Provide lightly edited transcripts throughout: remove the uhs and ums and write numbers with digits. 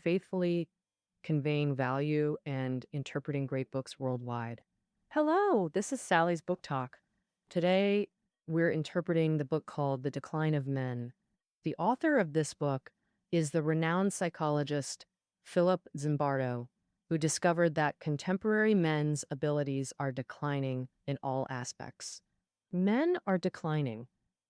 faithfully conveying value and interpreting great books worldwide. Hello, this is Sally's Book Talk. Today, we're interpreting the book called The Decline of Men. The author of this book is the renowned psychologist Philip Zimbardo, who discovered that contemporary men's abilities are declining in all aspects. Men are declining.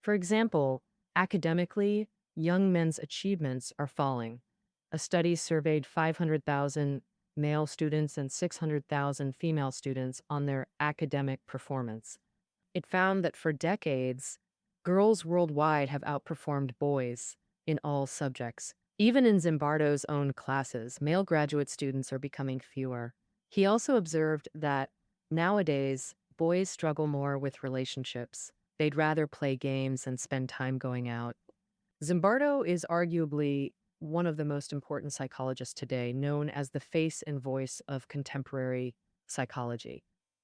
For example, academically, young men's achievements are falling. A study surveyed 500,000 male students and 600,000 female students on their academic performance. It found that for decades, girls worldwide have outperformed boys in all subjects. Even in Zimbardo's own classes, male graduate students are becoming fewer. He also observed that nowadays, boys struggle more with relationships. They'd rather play games and spend time going out. Zimbardo is arguably one of the most important psychologists today, known as the face and voice of contemporary psychology.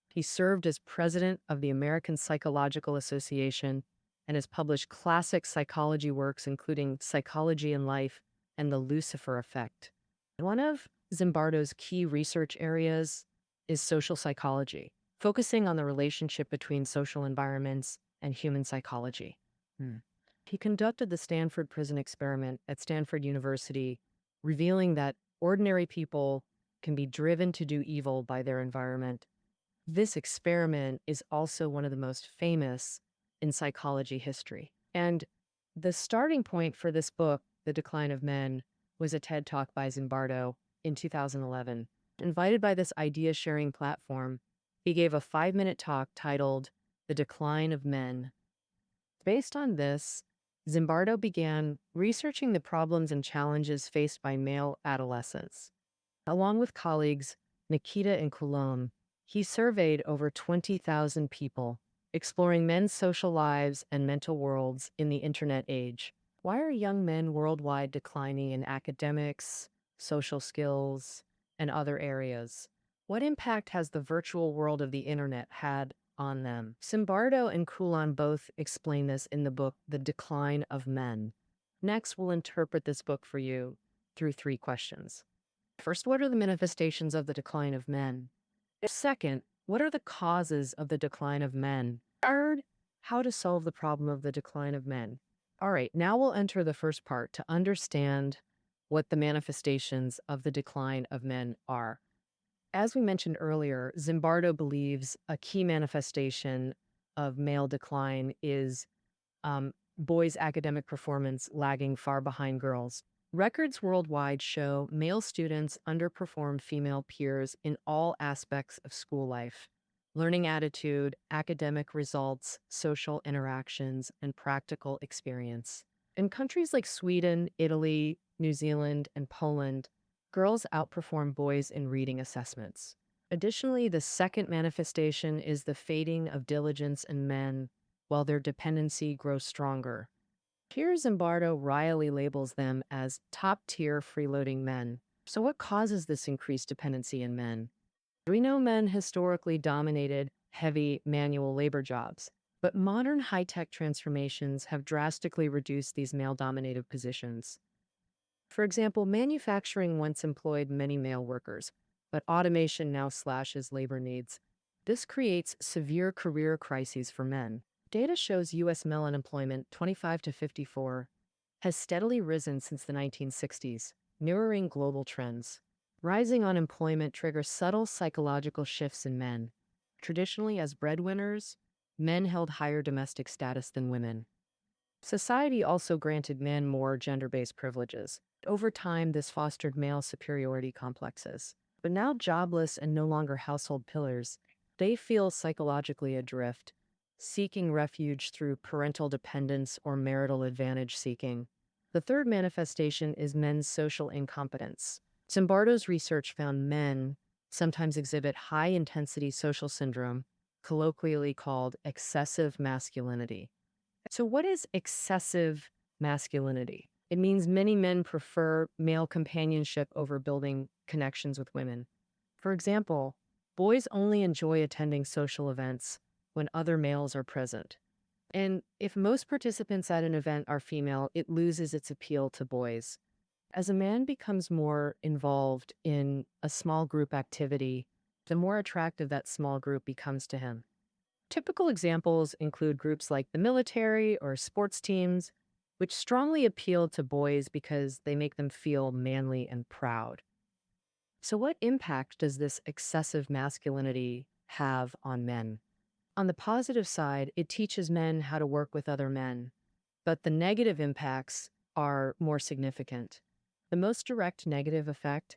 He served as president of the American Psychological Association and has published classic psychology works, including Psychology in Life and The Lucifer Effect. One of Zimbardo's key research areas is social psychology, focusing on the relationship between social environments and human psychology. He conducted the Stanford Prison Experiment at Stanford University, revealing that ordinary people can be driven to do evil by their environment. This experiment is also one of the most famous in psychology history. And the starting point for this book, The Decline of Men, was a TED Talk by Zimbardo in 2011. Invited by this idea-sharing platform, he gave a 5-minute talk titled The Decline of Men. Based on this, Zimbardo began researching the problems and challenges faced by male adolescents. Along with colleagues Nikita and Coulomb, he surveyed over 20,000 people, exploring men's social lives and mental worlds in the internet age. Why are young men worldwide declining in academics, social skills, and other areas? What impact has the virtual world of the internet had on them? Zimbardo and Coulomb both explain this in the book, The Decline of Men. Next, we'll interpret this book for you through 3 questions. First, what are the manifestations of the decline of men? Second, what are the causes of the decline of men? Third, how to solve the problem of the decline of men. All right, now we'll enter the first part to understand what the manifestations of the decline of men are. As we mentioned earlier, Zimbardo believes a key manifestation of male decline is boys' academic performance lagging far behind girls. Records worldwide show male students underperform female peers in all aspects of school life: learning attitude, academic results, social interactions, and practical experience. In countries like Sweden, Italy, New Zealand, and Poland, girls outperform boys in reading assessments. Additionally, the second manifestation is the fading of diligence in men while their dependency grows stronger. Here, Zimbardo wryly labels them as top-tier freeloading men. So what causes this increased dependency in men? We know men historically dominated heavy manual labor jobs, but modern high-tech transformations have drastically reduced these male-dominated positions. For example, manufacturing once employed many male workers, but automation now slashes labor needs. This creates severe career crises for men. Data shows U.S. male unemployment, 25 to 54, has steadily risen since the 1960s, mirroring global trends. Rising unemployment triggers subtle psychological shifts in men. Traditionally, as breadwinners, men held higher domestic status than women. Society also granted men more gender-based privileges. Over time, this fostered male superiority complexes. But now jobless and no longer household pillars, they feel psychologically adrift, seeking refuge through parental dependence or marital advantage seeking. The third manifestation is men's social incompetence. Zimbardo's research found men sometimes exhibit high-intensity social syndrome, colloquially called excessive masculinity. So what is excessive masculinity? It means many men prefer male companionship over building connections with women. For example, boys only enjoy attending social events when other males are present. And if most participants at an event are female, it loses its appeal to boys. As a man becomes more involved in a small group activity, the more attractive that small group becomes to him. Typical examples include groups like the military or sports teams, which strongly appeal to boys because they make them feel manly and proud. So, what impact does this excessive masculinity have on men? On the positive side, it teaches men how to work with other men, but the negative impacts are more significant. The most direct negative effect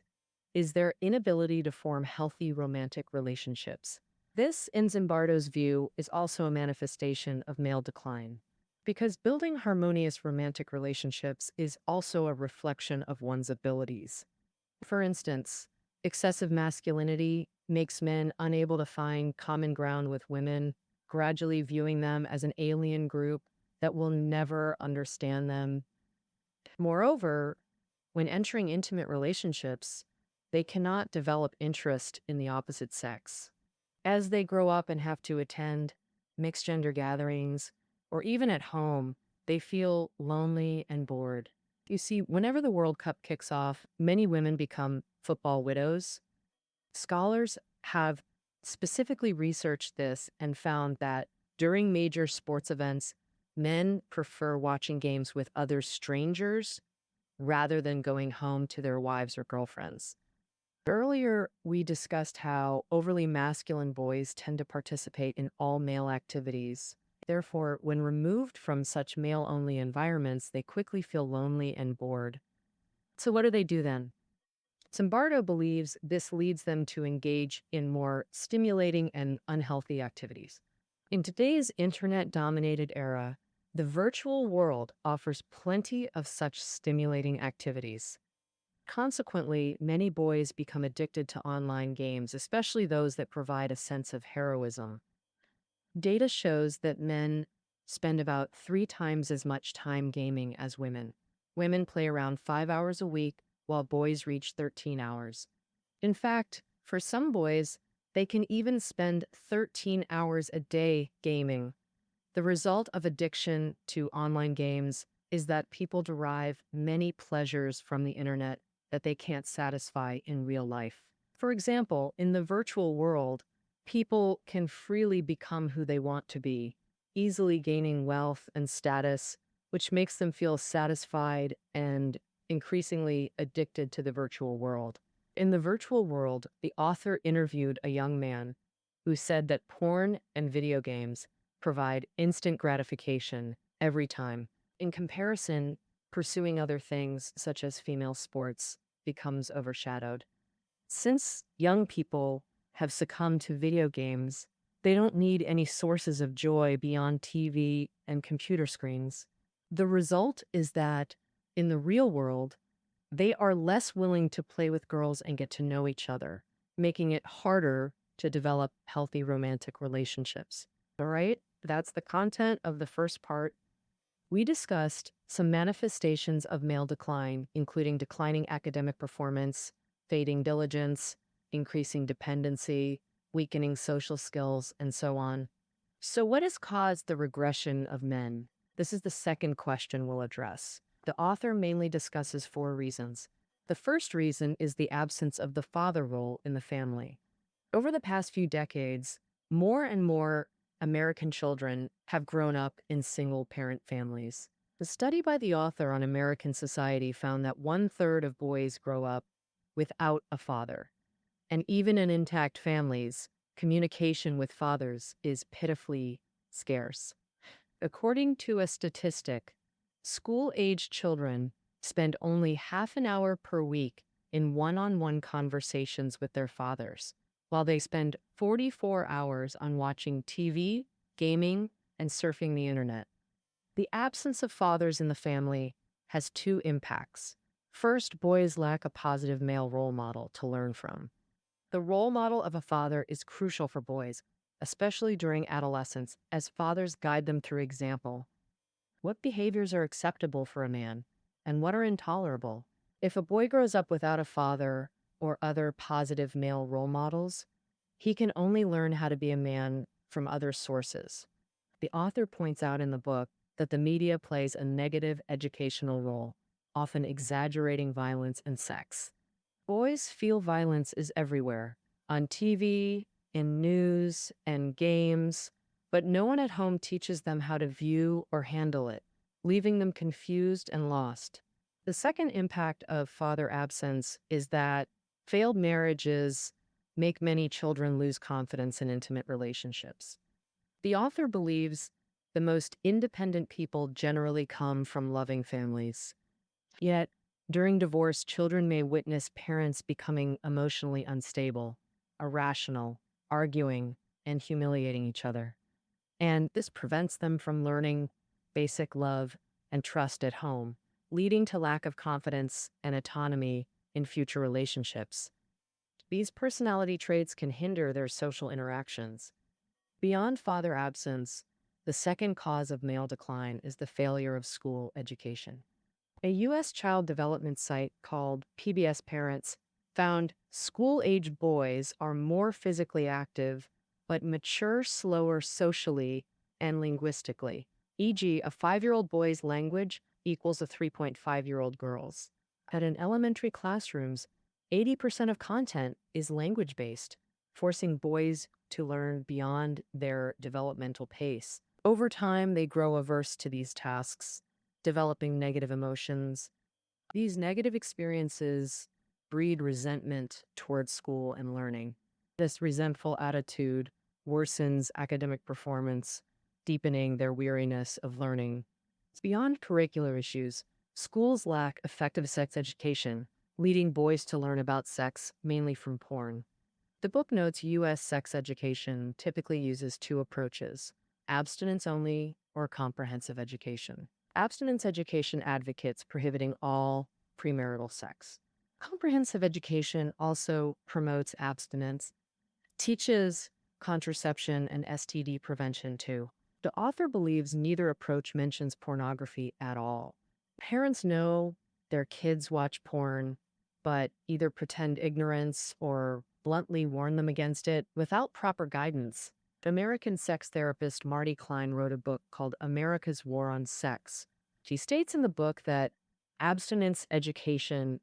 is their inability to form healthy romantic relationships. This, in Zimbardo's view, is also a manifestation of male decline, because building harmonious romantic relationships is also a reflection of one's abilities. For instance, excessive masculinity makes men unable to find common ground with women, gradually viewing them as an alien group that will never understand them. Moreover, when entering intimate relationships, they cannot develop interest in the opposite sex. As they grow up and have to attend mixed gender gatherings, or even at home, they feel lonely and bored. You see, whenever the World Cup kicks off, many women become football widows. Scholars have specifically researched this and found that during major sports events, men prefer watching games with other strangers rather than going home to their wives or girlfriends. Earlier, we discussed how overly masculine boys tend to participate in all male activities. Therefore, when removed from such male only environments, they quickly feel lonely and bored. So, what do they do then? Zimbardo believes this leads them to engage in more stimulating and unhealthy activities. In today's internet dominated era, the virtual world offers plenty of such stimulating activities. Consequently, many boys become addicted to online games, especially those that provide a sense of heroism. Data shows that men spend about 3 times as much time gaming as women. Women play around 5 hours a week, while boys reach 13 hours. In fact, for some boys, they can even spend 13 hours a day gaming. The result of addiction to online games is that people derive many pleasures from the internet that they can't satisfy in real life. For example, in the virtual world, people can freely become who they want to be, easily gaining wealth and status, which makes them feel satisfied and increasingly addicted to the virtual world. In the virtual world, the author interviewed a young man who said that porn and video games provide instant gratification every time. In comparison, pursuing other things, such as female sports, becomes overshadowed. Since young people have succumbed to video games, they don't need any sources of joy beyond TV and computer screens. The result is that in the real world, they are less willing to play with girls and get to know each other, making it harder to develop healthy romantic relationships. All right, that's the content of the first part. We discussed some manifestations of male decline, including declining academic performance, fading diligence, increasing dependency, weakening social skills, and so on. So, what has caused the regression of men? This is the second question we'll address. The author mainly discusses 4 reasons. The first reason is the absence of the father role in the family. Over the past few decades, more and more American children have grown up in single parent families. The study by the author on American society found that 1/3 of boys grow up without a father. And even in intact families, communication with fathers is pitifully scarce. According to a statistic, school-aged children spend only half an hour per week in one-on-one conversations with their fathers, while they spend 44 hours on watching TV, gaming, and surfing the internet. The absence of fathers in the family has 2 impacts. First, boys lack a positive male role model to learn from. The role model of a father is crucial for boys, especially during adolescence, as fathers guide them through example. What behaviors are acceptable for a man, and what are intolerable? If a boy grows up without a father or other positive male role models, he can only learn how to be a man from other sources. The author points out in the book that the media plays a negative educational role. often exaggerating violence and sex. Boys feel violence is everywhere, on TV, in news, and games, but no one at home teaches them how to view or handle it, leaving them confused and lost. The second impact of father absence is that failed marriages make many children lose confidence in intimate relationships. The author believes the most independent people generally come from loving families. Yet, during divorce, children may witness parents becoming emotionally unstable, irrational, arguing, and humiliating each other. And this prevents them from learning basic love and trust at home, leading to lack of confidence and autonomy in future relationships. These personality traits can hinder their social interactions. Beyond father absence, the second cause of male decline is the failure of school education. A U.S. child development site called PBS Parents found school-age boys are more physically active, but mature slower socially and linguistically. E.g., a 5-year-old boy's language equals a 3.5-year-old girl's. At in elementary classrooms, 80% of content is language-based, forcing boys to learn beyond their developmental pace. Over time, they grow averse to these tasks, developing negative emotions. These negative experiences breed resentment towards school and learning. This resentful attitude worsens academic performance, deepening their weariness of learning. Beyond curricular issues, schools lack effective sex education, leading boys to learn about sex mainly from porn. The book notes U.S. sex education typically uses two approaches: abstinence only or comprehensive education. Abstinence education advocates prohibiting all premarital sex. Comprehensive education also promotes abstinence, teaches contraception and STD prevention too. The author believes neither approach mentions pornography at all. Parents know their kids watch porn, but either pretend ignorance or bluntly warn them against it without proper guidance. American sex therapist Marty Klein wrote a book called America's War on Sex. She states in the book that abstinence education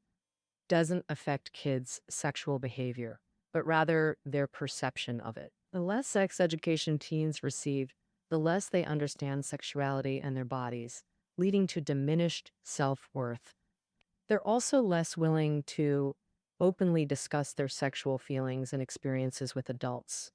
doesn't affect kids' sexual behavior, but rather their perception of it. The less sex education teens receive, the less they understand sexuality and their bodies, leading to diminished self-worth. They're also less willing to openly discuss their sexual feelings and experiences with adults.